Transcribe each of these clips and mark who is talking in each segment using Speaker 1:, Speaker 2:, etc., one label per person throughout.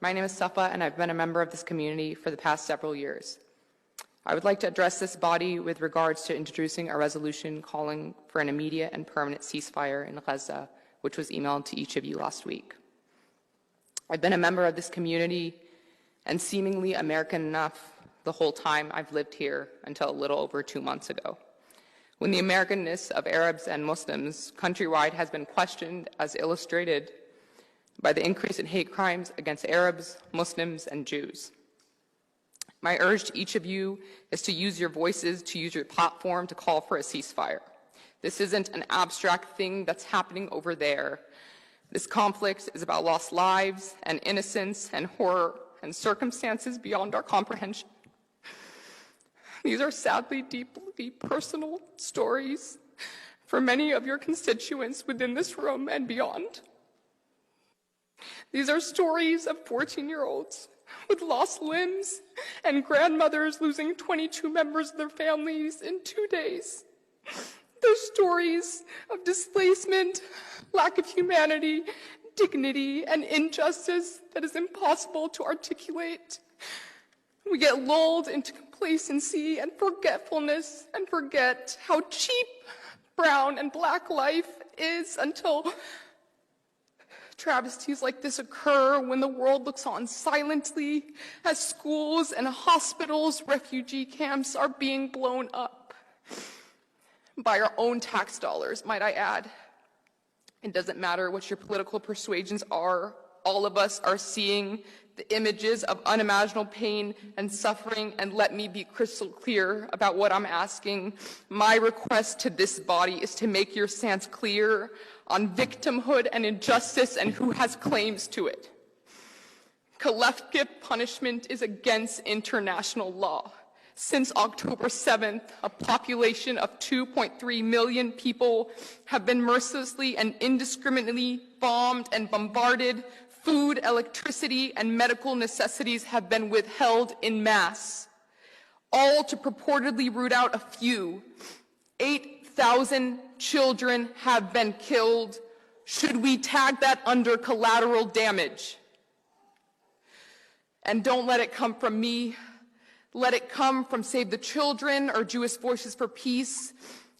Speaker 1: My name is Safa, and I've been a member of this community for the past several years. I would like to address this body with regards to introducing a resolution calling for an immediate and permanent ceasefire in Gaza, which was emailed to each of you last week. I've been a member of this community and seemingly American enough the whole time I've lived here until a little over 2 months ago, when the Americanness of Arabs and Muslims countrywide has been questioned, as illustrated by the increase in hate crimes against Arabs, Muslims, and Jews. My urge to each of you is to use your voices, to use your platform to call for a ceasefire. This isn't an abstract thing that's happening over there. This conflict is about lost lives and innocence and horror and circumstances beyond our comprehension. These are sadly deeply personal stories for many of your constituents within this room and beyond. These are stories of 14-year-olds with lost limbs and grandmothers losing 22 members of their families in 2 days. They're stories of displacement, lack of humanity, dignity, and injustice that is impossible to articulate. We get lulled into complacency and forgetfulness and forget how cheap brown and black life is until travesties like this occur, when the world looks on silently as schools and hospitals, refugee camps are being blown up by our own tax dollars, might I add. It doesn't matter what your political persuasions are, all of us are seeing the images of unimaginable pain and suffering, and let me be crystal clear about what I'm asking. My request to this body is to make your stance clear on victimhood and injustice and who has claims to it. Collective punishment is against international law. Since October 7th, a population of 2.3 million people have been mercilessly and indiscriminately bombed and bombarded. Food, electricity, and medical necessities have been withheld en masse, all to purportedly root out a few. 8,000 children have been killed. Should we tag that under collateral damage? And don't let it come from me. Let it come from Save the Children, or Jewish Voices for Peace,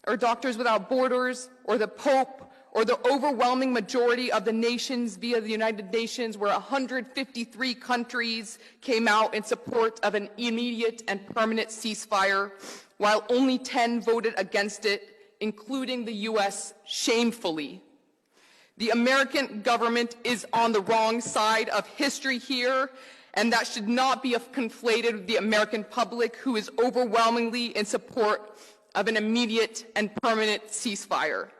Speaker 1: or Doctors Without Borders, or the Pope, or the overwhelming majority of the nations via the United Nations, where 153 countries came out in support of an immediate and permanent ceasefire, while only 10 voted against it, including the US, shamefully. The American government is on the wrong side of history here, and that should not be conflated with the American public, who is overwhelmingly in support of an immediate and permanent ceasefire.